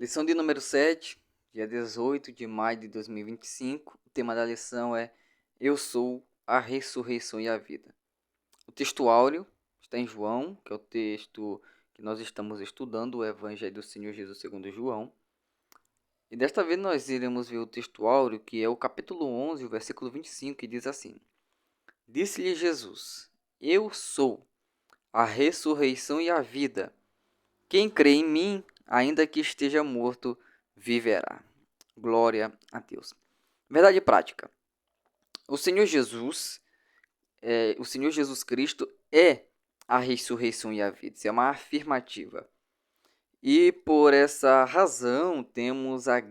Lição de número 7, dia 18 de maio de 2025. O tema da lição é Eu sou a ressurreição e a vida. O texto áureo está em João, que é o texto que nós estamos estudando, o Evangelho do Senhor Jesus segundo João. E desta vez nós iremos ver o texto áureo, que é o capítulo 11, o versículo 25, que diz assim: Disse-lhe Jesus, Eu sou a ressurreição e a vida. Quem crê em mim, ainda que esteja morto, viverá. Glória a Deus. Verdade prática. O Senhor Jesus, o Senhor Jesus Cristo é a ressurreição e a vida. Isso é uma afirmativa. E por essa razão temos a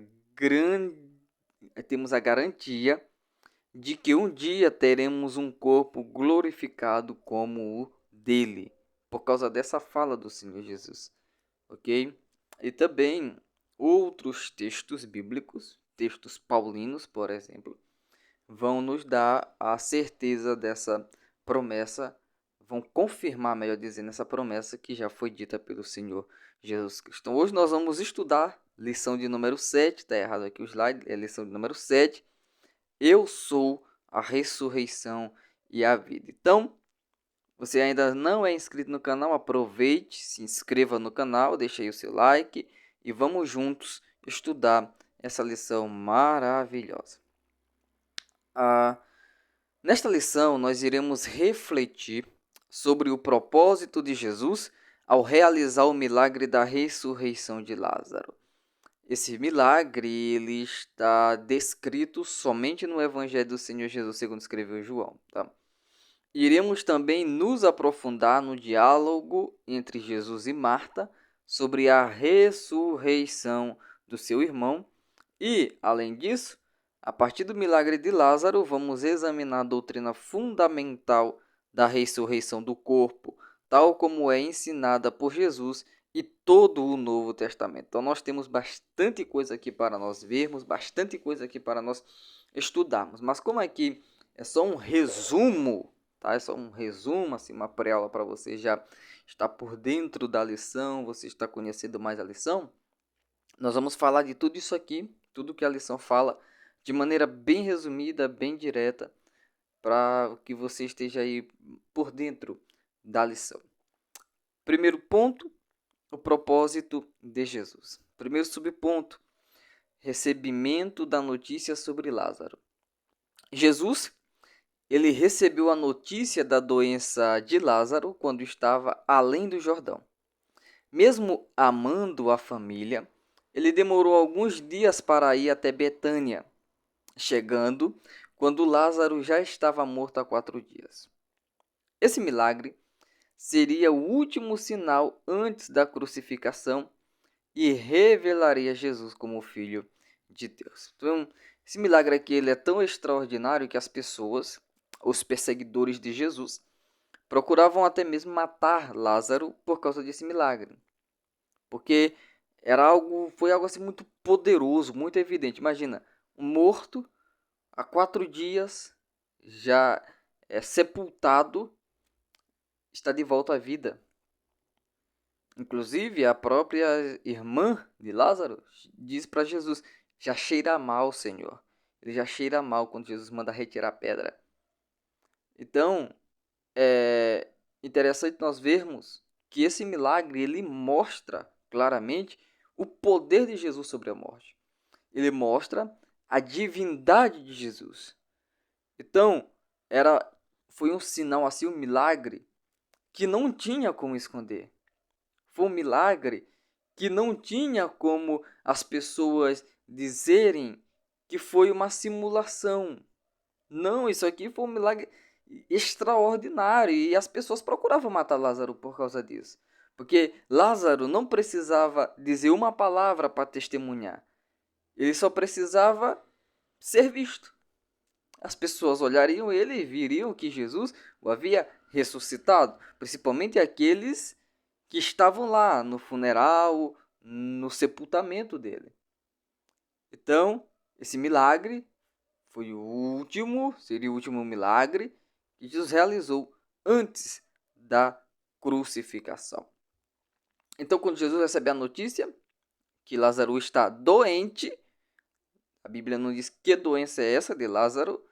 garantia de que um dia teremos um corpo glorificado como o dele, por causa dessa fala do Senhor Jesus. Ok? E também outros textos bíblicos, textos paulinos, por exemplo, vão nos dar a certeza dessa promessa, vão confirmar, melhor dizendo, essa promessa que já foi dita pelo Senhor Jesus Cristo. Então, hoje nós vamos estudar lição de número 7, está errado aqui o slide, é lição de número 7. Eu sou a ressurreição e a vida. Então, você ainda não é inscrito no canal, aproveite, se inscreva no canal, deixe aí o seu like e vamos juntos estudar essa lição maravilhosa. Nesta lição, nós iremos refletir sobre o propósito de Jesus ao realizar o milagre da ressurreição de Lázaro. Esse milagre ele está descrito somente no Evangelho do Senhor Jesus, segundo escreveu João. Tá? Iremos também nos aprofundar no diálogo entre Jesus e Marta sobre a ressurreição do seu irmão e, além disso, a partir do milagre de Lázaro, vamos examinar a doutrina fundamental da ressurreição do corpo, tal como é ensinada por Jesus e todo o Novo Testamento. Então, nós temos bastante coisa aqui para nós vermos, bastante coisa aqui para nós estudarmos. Mas como aqui é só um resumo, tá? É só um resumo, assim, uma pré-aula para você já estar por dentro da lição, você está conhecendo mais a lição. Nós vamos falar de tudo isso aqui, tudo que a lição fala, de maneira bem resumida, bem direta, para que você esteja aí por dentro da lição. Primeiro ponto, o propósito de Jesus. Primeiro subponto, recebimento da notícia sobre Lázaro. Jesus, ele recebeu a notícia da doença de Lázaro quando estava além do Jordão. Mesmo amando a família, ele demorou alguns dias para ir até Betânia, chegando quando Lázaro já estava morto há 4 dias. Esse milagre seria o último sinal antes da crucificação e revelaria Jesus como Filho de Deus. Então, esse milagre aqui ele é tão extraordinário que as pessoas, os perseguidores de Jesus, procuravam até mesmo matar Lázaro por causa desse milagre. Porque foi algo assim muito poderoso, muito evidente. Imagina, um morto há 4 dias, já é sepultado, está de volta à vida. Inclusive, a própria irmã de Lázaro diz para Jesus, já cheira mal, Senhor. Ele já cheira mal quando Jesus manda retirar a pedra. Então, é interessante nós vermos que esse milagre ele mostra claramente o poder de Jesus sobre a morte. Ele mostra a divindade de Jesus. Então, foi um sinal assim, um milagre que não tinha como esconder. Foi um milagre que não tinha como as pessoas dizerem que foi uma simulação. Não, isso aqui foi um milagre extraordinário e as pessoas procuravam matar Lázaro por causa disso. Porque Lázaro não precisava dizer uma palavra para testemunhar. Ele só precisava ser visto. As pessoas olhariam ele e viriam que Jesus o havia ressuscitado, principalmente aqueles que estavam lá no funeral, no sepultamento dele. Então, esse milagre seria o último milagre que Jesus realizou antes da crucificação. Então, quando Jesus recebe a notícia que Lázaro está doente. A Bíblia não diz que doença é essa de Lázaro.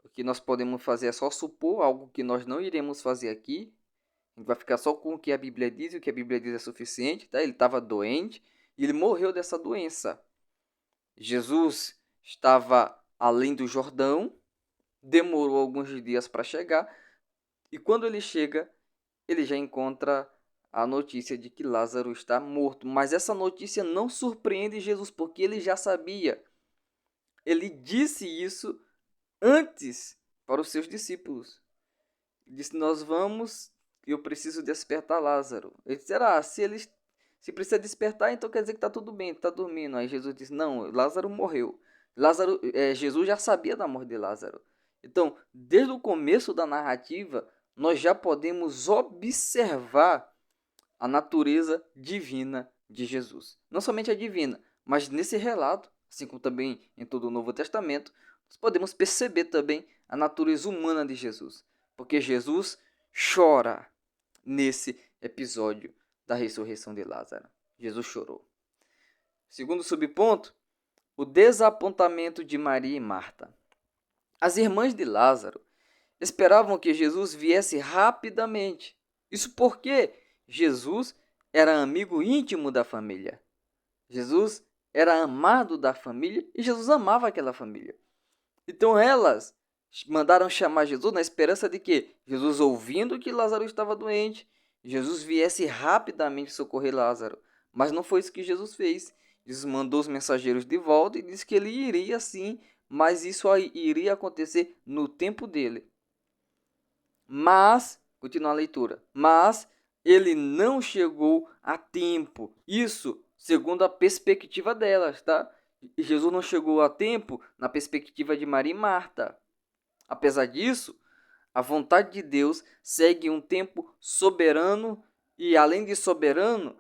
O que nós podemos fazer é só supor algo que nós não iremos fazer aqui. A gente vai ficar só com o que a Bíblia diz, e o que a Bíblia diz é suficiente. Tá? Ele estava doente e ele morreu dessa doença. Jesus estava além do Jordão, demorou alguns dias para chegar, e quando ele chega, ele já encontra a notícia de que Lázaro está morto. Mas essa notícia não surpreende Jesus, porque ele já sabia. Ele disse isso antes para os seus discípulos. Ele disse: nós vamos, eu preciso despertar Lázaro. Ele disse: se precisa despertar, então quer dizer que está tudo bem, está dormindo. Aí Jesus disse: não, Lázaro morreu. Jesus já sabia da morte de Lázaro. Então, desde o começo da narrativa, nós já podemos observar a natureza divina de Jesus. Não somente a divina, mas nesse relato, assim como também em todo o Novo Testamento, nós podemos perceber também a natureza humana de Jesus. Porque Jesus chora nesse episódio da ressurreição de Lázaro. Jesus chorou. Segundo subponto, o desapontamento de Maria e Marta. As irmãs de Lázaro esperavam que Jesus viesse rapidamente. Isso porque Jesus era amigo íntimo da família. Jesus era amado da família e Jesus amava aquela família. Então elas mandaram chamar Jesus na esperança de que Jesus, ouvindo que Lázaro estava doente, Jesus viesse rapidamente socorrer Lázaro. Mas não foi isso que Jesus fez. Jesus mandou os mensageiros de volta e disse que ele iria sim, mas isso iria acontecer no tempo dele. Mas, continua a leitura, mas ele não chegou a tempo. Isso segundo a perspectiva delas, tá? Jesus não chegou a tempo na perspectiva de Maria e Marta. Apesar disso, a vontade de Deus segue um tempo soberano e, além de soberano,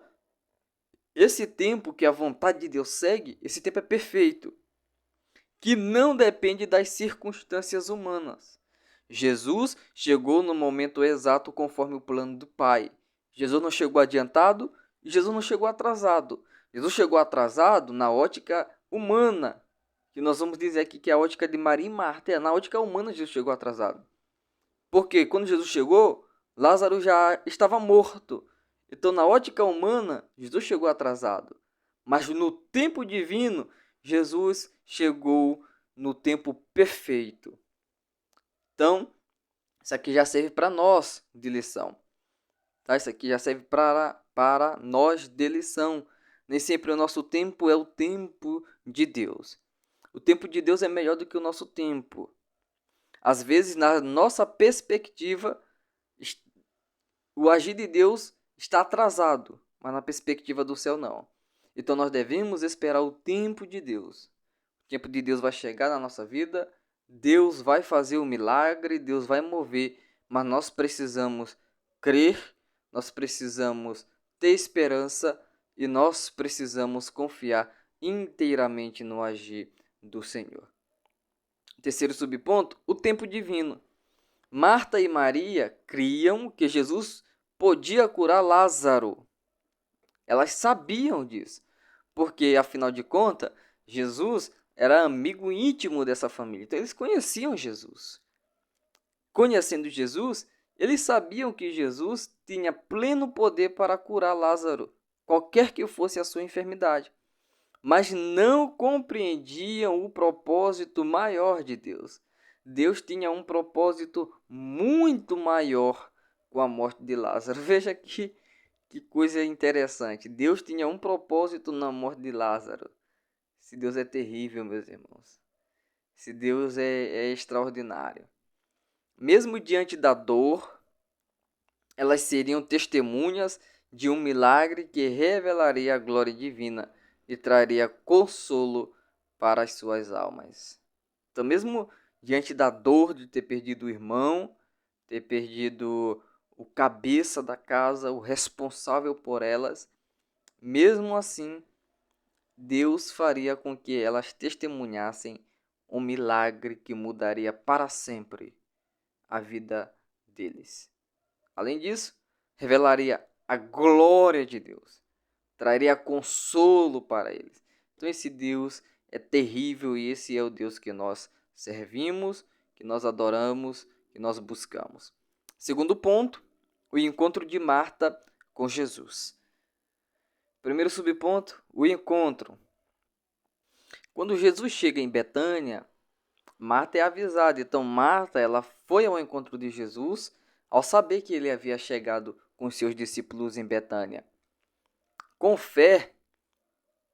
esse tempo que a vontade de Deus segue, esse tempo é perfeito, que não depende das circunstâncias humanas. Jesus chegou no momento exato conforme o plano do Pai. Jesus não chegou adiantado e Jesus não chegou atrasado. Jesus chegou atrasado na ótica humana, que nós vamos dizer aqui que é a ótica de Maria e Marta. Na ótica humana Jesus chegou atrasado. Porque quando Jesus chegou, Lázaro já estava morto. Então, na ótica humana, Jesus chegou atrasado. Mas no tempo divino, Jesus chegou no tempo perfeito. Então, isso aqui já serve para nós de lição. Tá? Isso aqui já serve para nós de lição. Nem sempre o nosso tempo é o tempo de Deus. O tempo de Deus é melhor do que o nosso tempo. Às vezes, na nossa perspectiva, o agir de Deus está atrasado, mas na perspectiva do céu não. Então nós devemos esperar o tempo de Deus. O tempo de Deus vai chegar na nossa vida, Deus vai fazer o milagre, Deus vai mover, mas nós precisamos crer, nós precisamos ter esperança e nós precisamos confiar inteiramente no agir do Senhor. Terceiro subponto, o tempo divino. Marta e Maria criam que Jesus podia curar Lázaro. Elas sabiam disso, porque afinal de contas, Jesus era amigo íntimo dessa família. Então eles conheciam Jesus. Conhecendo Jesus, eles sabiam que Jesus tinha pleno poder para curar Lázaro, qualquer que fosse a sua enfermidade. Mas não compreendiam o propósito maior de Deus. Deus tinha um propósito muito maior com a morte de Lázaro. Veja que coisa interessante. Deus tinha um propósito na morte de Lázaro. Esse Deus é terrível, meus irmãos. Esse Deus é extraordinário. Mesmo diante da dor, elas seriam testemunhas de um milagre que revelaria a glória divina e traria consolo para as suas almas. Então, mesmo diante da dor de ter perdido o irmão, ter perdido o cabeça da casa, o responsável por elas, mesmo assim, Deus faria com que elas testemunhassem um milagre que mudaria para sempre a vida deles. Além disso, revelaria a glória de Deus. traria consolo para eles. Então esse Deus é terrível e esse é o Deus que nós servimos, que nós adoramos, que nós buscamos. Segundo ponto, o encontro de Marta com Jesus. Primeiro subponto, o encontro. Quando Jesus chega em Betânia, Marta é avisada. Então Marta, ela foi ao encontro de Jesus ao saber que ele havia chegado com seus discípulos em Betânia. Com fé,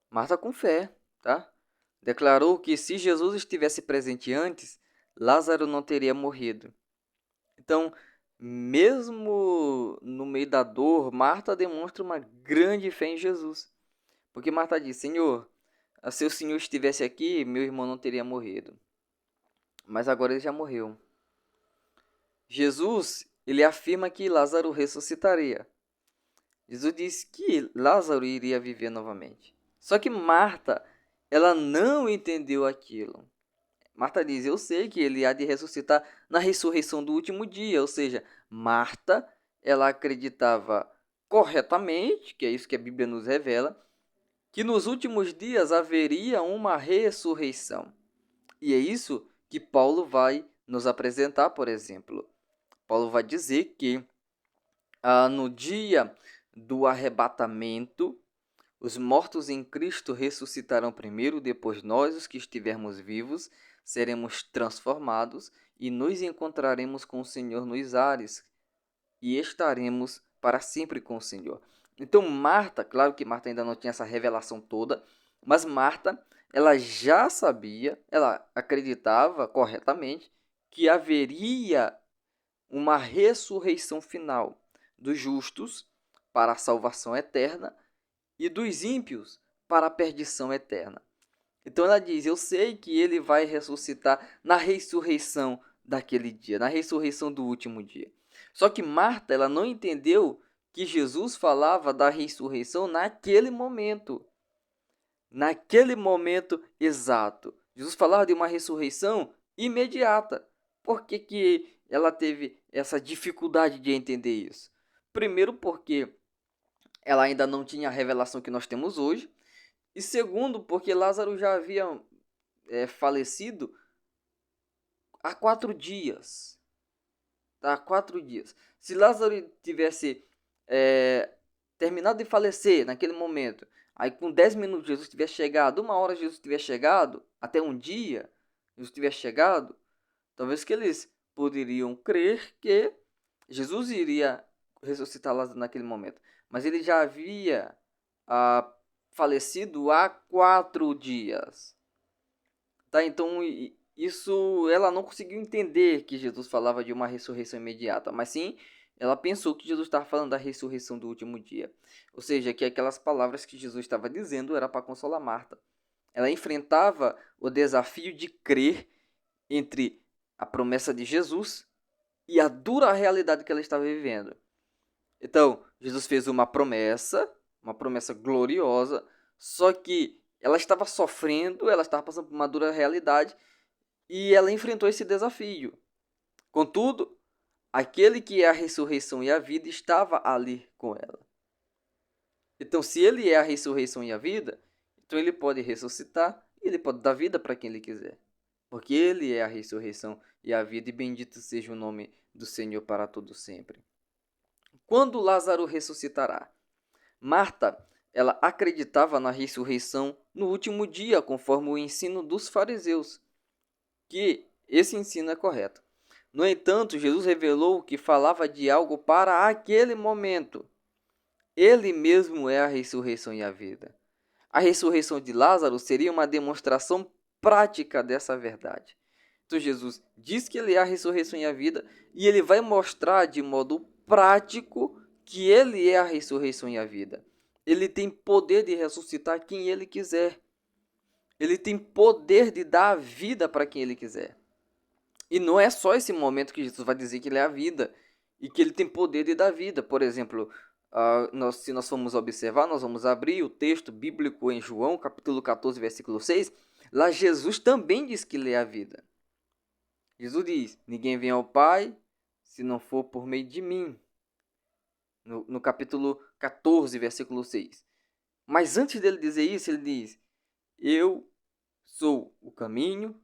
Marta com fé, tá? Declarou que se Jesus estivesse presente antes, Lázaro não teria morrido. Então, mesmo no meio da dor, Marta demonstra uma grande fé em Jesus. Porque Marta diz: Senhor, se o Senhor estivesse aqui, meu irmão não teria morrido. Mas agora ele já morreu. Jesus, ele afirma que Lázaro ressuscitaria. Jesus disse que Lázaro iria viver novamente. Só que Marta, ela não entendeu aquilo. Marta diz: eu sei que ele há de ressuscitar na ressurreição do último dia. Ou seja, Marta, ela acreditava corretamente, que é isso que a Bíblia nos revela, que nos últimos dias haveria uma ressurreição. E é isso que Paulo vai nos apresentar, por exemplo. Paulo vai dizer que no dia do arrebatamento, os mortos em Cristo ressuscitarão primeiro, depois nós, os que estivermos vivos, seremos transformados e nos encontraremos com o Senhor nos ares e estaremos para sempre com o Senhor. Então Marta, claro que Marta ainda não tinha essa revelação toda, mas Marta, ela já sabia, ela acreditava corretamente que haveria uma ressurreição final dos justos para a salvação eterna e dos ímpios para a perdição eterna. Então ela diz: eu sei que ele vai ressuscitar na ressurreição daquele dia, na ressurreição do último dia. Só que Marta, ela não entendeu que Jesus falava da ressurreição naquele momento exato. Jesus falava de uma ressurreição imediata. Por que que ela teve essa dificuldade de entender isso? Primeiro, porque ela ainda não tinha a revelação que nós temos hoje. E segundo, porque Lázaro já havia falecido há 4 dias. Tá? 4 dias. Se Lázaro tivesse terminado de falecer naquele momento, aí com 10 minutos Jesus tivesse chegado, 1 hora Jesus tivesse chegado, até um dia Jesus tivesse chegado, talvez que eles poderiam crer que Jesus iria ressuscitar Lázaro naquele momento. Mas ele já havia falecido há 4 dias. Tá? Então, isso ela não conseguiu entender que Jesus falava de uma ressurreição imediata, mas sim ela pensou que Jesus estava falando da ressurreição do último dia. Ou seja, que aquelas palavras que Jesus estava dizendo era para consolar Marta. Ela enfrentava o desafio de crer entre a promessa de Jesus e a dura realidade que ela estava vivendo. Então, Jesus fez uma promessa gloriosa, só que ela estava sofrendo, ela estava passando por uma dura realidade e ela enfrentou esse desafio. Contudo, aquele que é a ressurreição e a vida estava ali com ela. Então, se ele é a ressurreição e a vida, então ele pode ressuscitar e ele pode dar vida para quem ele quiser. Porque ele é a ressurreição e a vida, e bendito seja o nome do Senhor para todo sempre. Quando Lázaro ressuscitará? Marta, ela acreditava na ressurreição no último dia, conforme o ensino dos fariseus, que esse ensino é correto. No entanto, Jesus revelou que falava de algo para aquele momento. Ele mesmo é a ressurreição e a vida. A ressurreição de Lázaro seria uma demonstração prática dessa verdade. Então Jesus diz que ele é a ressurreição e a vida, e ele vai mostrar de modo prático que ele é a ressurreição e a vida. Ele tem poder de ressuscitar quem ele quiser. Ele tem poder de dar a vida para quem ele quiser. E não é só esse momento que Jesus vai dizer que ele é a vida e que ele tem poder de dar vida. Por exemplo, se nós formos observar, nós vamos abrir o texto bíblico em João, capítulo 14, versículo 6. Lá Jesus também diz que ele é a vida. Jesus diz: ninguém vem ao Pai se não for por meio de mim. No capítulo 14, versículo 6. Mas antes dele dizer isso, ele diz: eu sou o caminho,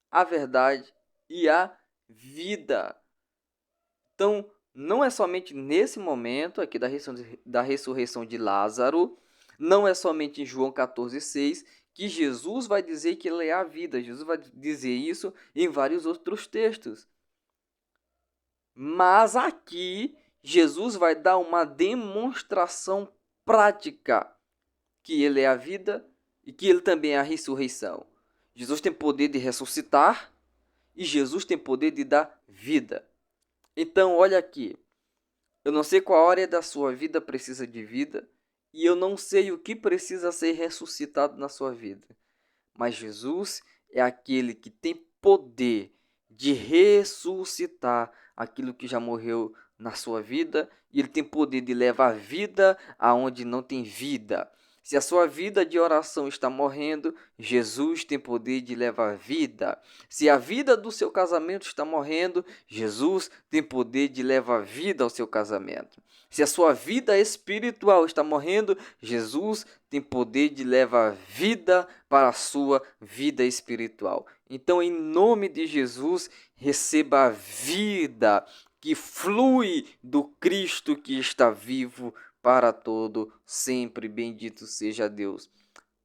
a verdade e a vida. Então, não é somente nesse momento aqui da ressurreição de Lázaro, não é somente em João 14,6 que Jesus vai dizer que ele é a vida. Jesus vai dizer isso em vários outros textos. Mas aqui, Jesus vai dar uma demonstração prática que ele é a vida e que ele também é a ressurreição. Jesus tem poder de ressuscitar e Jesus tem poder de dar vida. Então, olha aqui. Eu não sei qual área da sua vida precisa de vida e eu não sei o que precisa ser ressuscitado na sua vida. Mas Jesus é aquele que tem poder de ressuscitar aquilo que já morreu na sua vida e ele tem poder de levar vida aonde não tem vida. Se a sua vida de oração está morrendo, Jesus tem poder de levar vida. Se a vida do seu casamento está morrendo, Jesus tem poder de levar vida ao seu casamento. Se a sua vida espiritual está morrendo, Jesus tem poder de levar vida para a sua vida espiritual. Então, em nome de Jesus, receba a vida que flui do Cristo que está vivo para todo sempre. Bendito seja Deus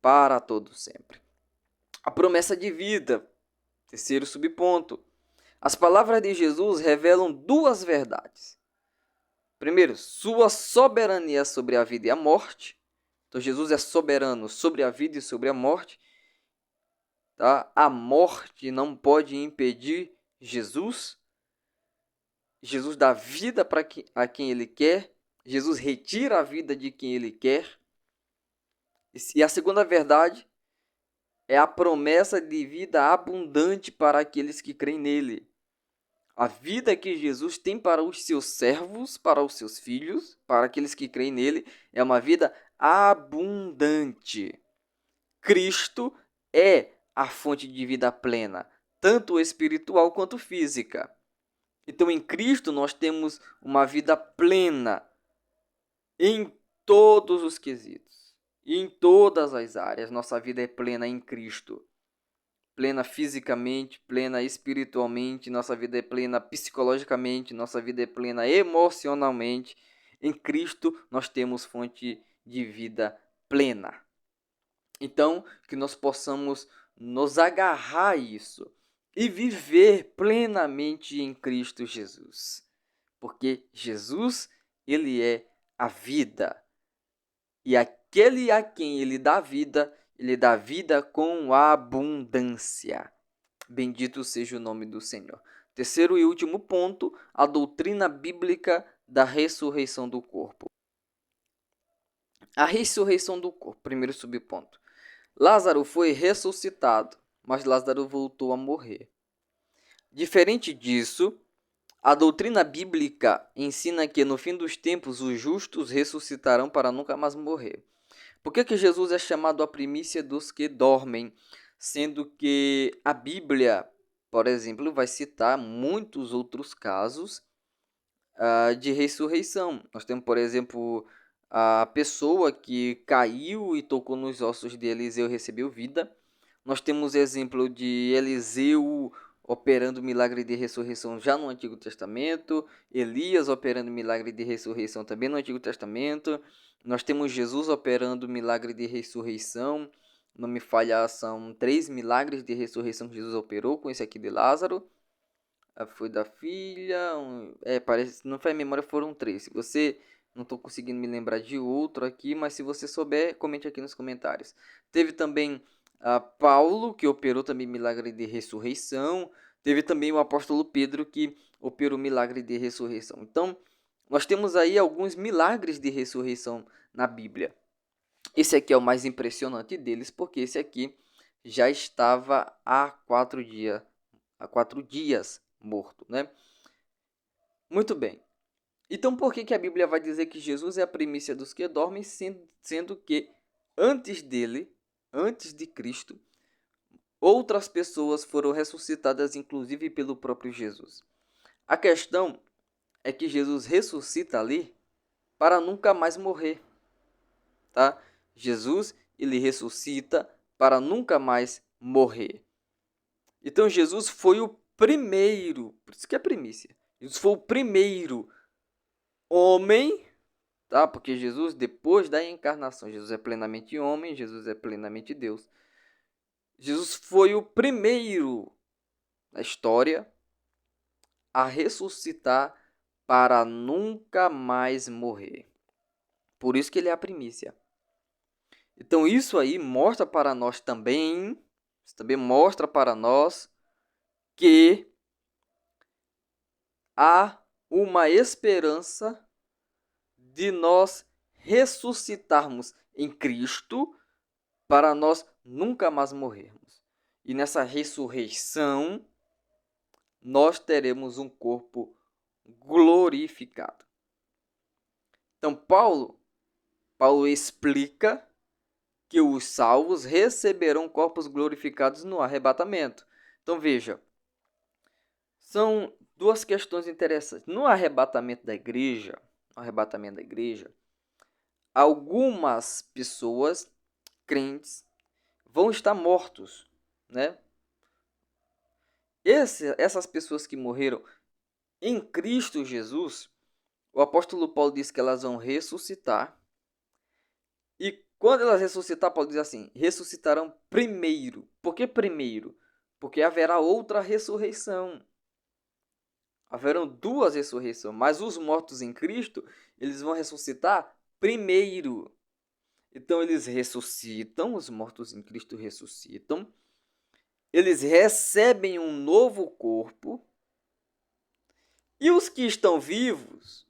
para todo sempre. A promessa de vida. Terceiro subponto. As palavras de Jesus revelam duas verdades. Primeiro, sua soberania sobre a vida e a morte. Então, Jesus é soberano sobre a vida e sobre a morte. Tá? A morte não pode impedir Jesus. Jesus dá vida para a quem ele quer. Jesus retira a vida de quem ele quer. E a segunda verdade é a promessa de vida abundante para aqueles que creem nele. A vida que Jesus tem para os seus servos, para os seus filhos, para aqueles que creem nele, é uma vida abundante. Cristo é a fonte de vida plena, tanto espiritual quanto física. Então, em Cristo, nós temos uma vida plena em todos os quesitos, em todas as áreas. Nossa vida é plena em Cristo. Plena fisicamente, plena espiritualmente, nossa vida é plena psicologicamente, nossa vida é plena emocionalmente. Em Cristo, nós temos fonte de vida plena. Então, que nós possamos nos agarrar a isso e viver plenamente em Cristo Jesus. Porque Jesus, ele é a vida. E aquele a quem ele dá vida com abundância. Bendito seja o nome do Senhor. Terceiro e último ponto, a doutrina bíblica da ressurreição do corpo. A ressurreição do corpo, primeiro subponto. Lázaro foi ressuscitado, mas Lázaro voltou a morrer. Diferente disso, a doutrina bíblica ensina que no fim dos tempos os justos ressuscitarão para nunca mais morrer. Por que Jesus é chamado a primícia dos que dormem, sendo que a Bíblia, por exemplo, vai citar muitos outros casos de ressurreição? Nós temos, por exemplo, a pessoa que caiu e tocou nos ossos de Eliseu e recebeu vida. Nós temos exemplo de Eliseu operando milagre de ressurreição já no Antigo Testamento, Elias operando milagre de ressurreição também no Antigo Testamento. Nós temos Jesus operando milagre de ressurreição. Não me falha, são 3 milagres de ressurreição que Jesus operou com esse aqui de Lázaro. Foi da filha, parece, não faz memória, foram 3. Se você não estou conseguindo me lembrar de outro aqui, mas se você souber, comente aqui nos comentários. Teve também Paulo, que operou também milagre de ressurreição. Teve também o apóstolo Pedro, que operou milagre de ressurreição. Então, nós temos aí alguns milagres de ressurreição na Bíblia. Esse aqui é o mais impressionante deles, porque esse aqui já estava há 4 dias morto, né? Muito bem. Então, por que a Bíblia vai dizer que Jesus é a primícia dos que dormem, sendo que antes dele, antes de Cristo, outras pessoas foram ressuscitadas, inclusive pelo próprio Jesus? A questão é que Jesus ressuscita ali para nunca mais morrer, tá? Jesus, ele ressuscita para nunca mais morrer. Então Jesus foi o primeiro, por isso que é primícia. Jesus foi o primeiro homem, tá? Porque Jesus, depois da encarnação, Jesus é plenamente homem, Jesus é plenamente Deus. Jesus foi o primeiro na história a ressuscitar para nunca mais morrer. Por isso que ele é a primícia. Então isso aí mostra para nós também, isso também mostra para nós que há uma esperança de nós ressuscitarmos em Cristo para nós nunca mais morrermos. E nessa ressurreição nós teremos um corpo glorificado. Então Paulo explica que os salvos receberão corpos glorificados no arrebatamento. Então veja, são duas questões interessantes. No arrebatamento da igreja, algumas pessoas crentes vão estar mortos, né? Essas pessoas que morreram em Cristo Jesus, o apóstolo Paulo diz que elas vão ressuscitar. E quando elas ressuscitar, Paulo diz assim, ressuscitarão primeiro. Por que primeiro? Porque haverá outra ressurreição. Haverão duas ressurreições, mas os mortos em Cristo, eles vão ressuscitar primeiro. Então eles ressuscitam, os mortos em Cristo ressuscitam. Eles recebem um novo corpo. E os que estão vivos,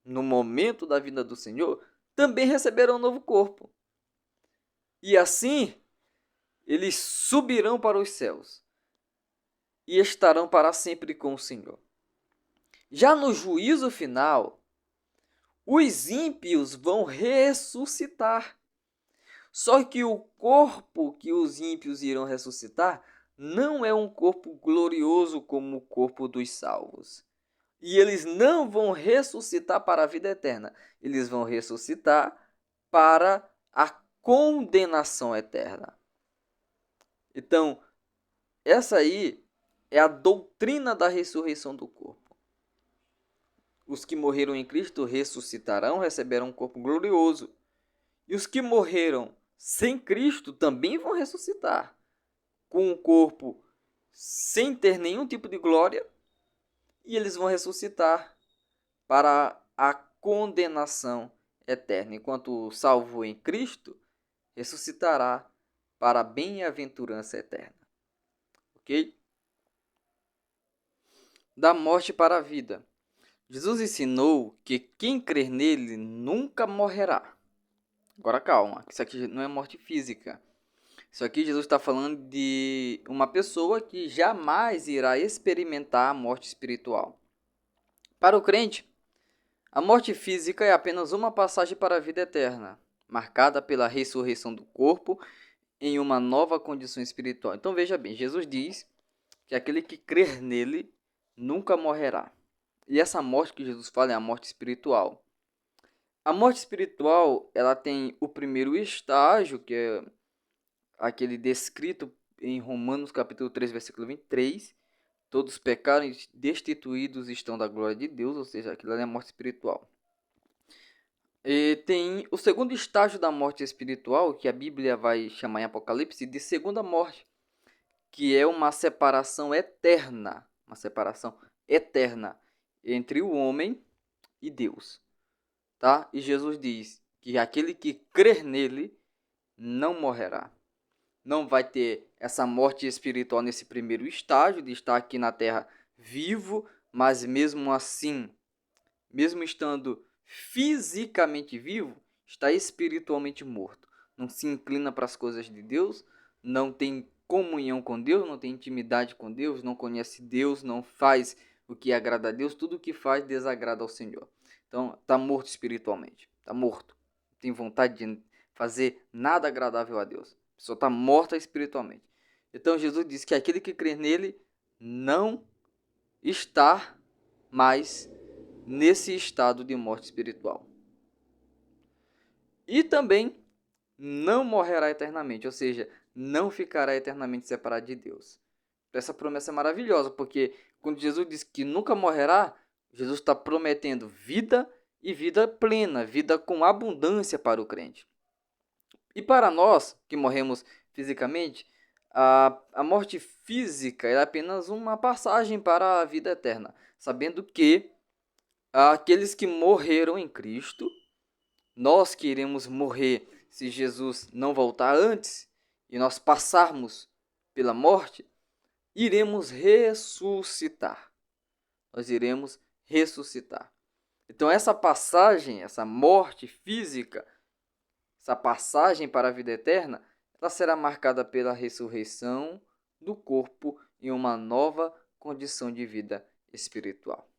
no momento da vinda do Senhor, também receberão um novo corpo. E assim, eles subirão para os céus e estarão para sempre com o Senhor. Já no juízo final, os ímpios vão ressuscitar. Só que o corpo que os ímpios irão ressuscitar não é um corpo glorioso como o corpo dos salvos. E eles não vão ressuscitar para a vida eterna. Eles vão ressuscitar para a condenação eterna. Então, essa aí é a doutrina da ressurreição do corpo. Os que morreram em Cristo ressuscitarão, receberão um corpo glorioso. E os que morreram sem Cristo também vão ressuscitar, com um corpo sem ter nenhum tipo de glória, e eles vão ressuscitar para a condenação eterna, enquanto o salvo em Cristo ressuscitará para a bem-aventurança eterna. Ok? Da morte para a vida. Jesus ensinou que quem crer nele nunca morrerá. Agora calma, isso aqui não é morte física. Isso aqui Jesus está falando de uma pessoa que jamais irá experimentar a morte espiritual. Para o crente, a morte física é apenas uma passagem para a vida eterna, marcada pela ressurreição do corpo em uma nova condição espiritual. Então veja bem, Jesus diz que aquele que crer nele nunca morrerá. E essa morte que Jesus fala é a morte espiritual. A morte espiritual, ela tem o primeiro estágio, que é aquele descrito em Romanos capítulo 3, versículo 23. Todos pecaram e destituídos estão da glória de Deus, ou seja, aquilo ali é a morte espiritual. E tem o segundo estágio da morte espiritual, que a Bíblia vai chamar em Apocalipse de segunda morte, que é uma separação eterna entre o homem e Deus, tá? E Jesus diz que aquele que crer nele não morrerá. Não vai ter essa morte espiritual nesse primeiro estágio de estar aqui na terra vivo, mas mesmo assim, mesmo estando fisicamente vivo, está espiritualmente morto. Não se inclina para as coisas de Deus, não tem comunhão com Deus, não tem intimidade com Deus, não conhece Deus, não faz o que agrada a Deus, tudo o que faz desagrada ao Senhor. Então, está morto espiritualmente, está morto. Não tem vontade de fazer nada agradável a Deus. A pessoa está morta espiritualmente. Então, Jesus diz que aquele que crê nele não está mais nesse estado de morte espiritual. E também não morrerá eternamente, ou seja, não ficará eternamente separado de Deus. Essa promessa é maravilhosa, porque quando Jesus diz que nunca morrerá, Jesus está prometendo vida e vida plena, vida com abundância para o crente. E para nós que morremos fisicamente, a morte física é apenas uma passagem para a vida eterna, sabendo que aqueles que morreram em Cristo, nós que iremos morrer se Jesus não voltar antes e nós passarmos pela morte, iremos ressuscitar. Nós iremos ressuscitar. Então essa passagem, essa morte física, essa passagem para a vida eterna, ela será marcada pela ressurreição do corpo em uma nova condição de vida espiritual.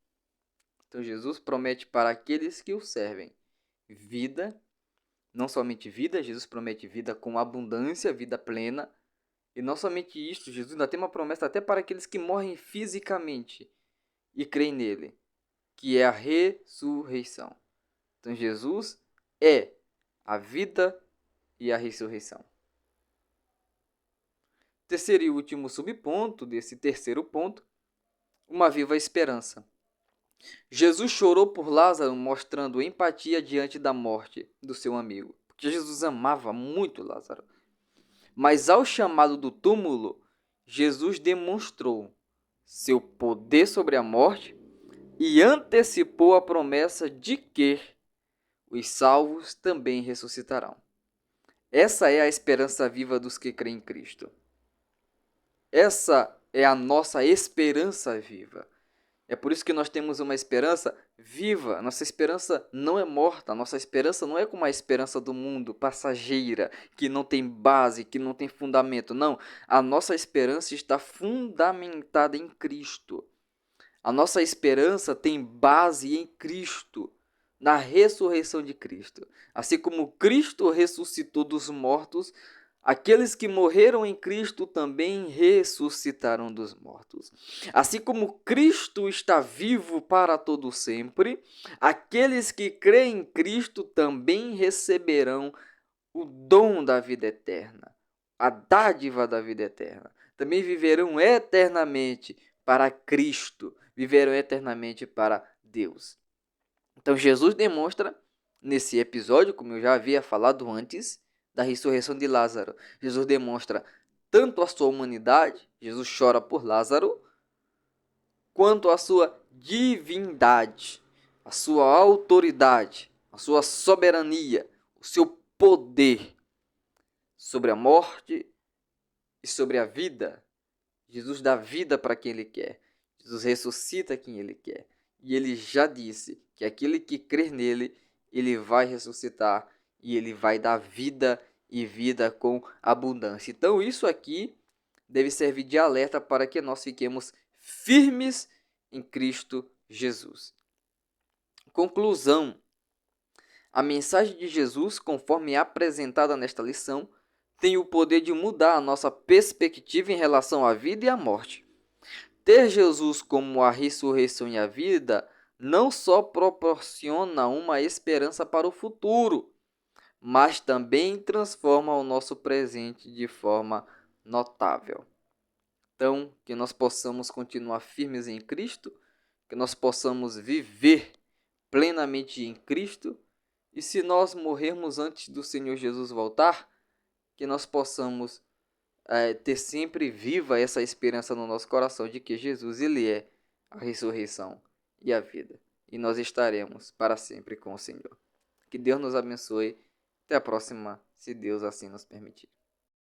Então Jesus promete para aqueles que o servem vida, não somente vida, Jesus promete vida com abundância, vida plena. E não somente isto, Jesus ainda tem uma promessa até para aqueles que morrem fisicamente e creem nele, que é a ressurreição. Então Jesus é a vida e a ressurreição. Terceiro e último subponto desse terceiro ponto, uma viva esperança. Jesus chorou por Lázaro, mostrando empatia diante da morte do seu amigo, porque Jesus amava muito Lázaro. Mas ao chamá-lo do túmulo, Jesus demonstrou seu poder sobre a morte e antecipou a promessa de que os salvos também ressuscitarão. Essa é a esperança viva dos que creem em Cristo. Essa é a nossa esperança viva. É por isso que nós temos uma esperança viva. Nossa esperança não é morta. Nossa esperança não é como a esperança do mundo, passageira, que não tem base, que não tem fundamento. Não. A nossa esperança está fundamentada em Cristo. A nossa esperança tem base em Cristo, na ressurreição de Cristo. Assim como Cristo ressuscitou dos mortos, aqueles que morreram em Cristo também ressuscitarão dos mortos. Assim como Cristo está vivo para todo sempre, aqueles que creem em Cristo também receberão o dom da vida eterna, a dádiva da vida eterna. Também viverão eternamente para Cristo, viverão eternamente para Deus. Então Jesus demonstra nesse episódio, como eu já havia falado antes, da ressurreição de Lázaro. Jesus demonstra tanto a sua humanidade, Jesus chora por Lázaro, quanto a sua divindade, a sua autoridade, a sua soberania, o seu poder sobre a morte e sobre a vida. Jesus dá vida para quem Ele quer. Jesus ressuscita quem Ele quer. E Ele já disse que aquele que crer nele, Ele vai ressuscitar e Ele vai dar vida e vida com abundância. Então isso aqui deve servir de alerta para que nós fiquemos firmes em Cristo Jesus. Conclusão. A mensagem de Jesus, conforme é apresentada nesta lição, tem o poder de mudar a nossa perspectiva em relação à vida e à morte. Ter Jesus como a ressurreição e a vida não só proporciona uma esperança para o futuro, mas também transforma o nosso presente de forma notável. Então, que nós possamos continuar firmes em Cristo, que nós possamos viver plenamente em Cristo, e se nós morrermos antes do Senhor Jesus voltar, que nós possamos ter sempre viva essa esperança no nosso coração de que Jesus ele é a ressurreição e a vida. E nós estaremos para sempre com o Senhor. Que Deus nos abençoe. Até a próxima, se Deus assim nos permitir.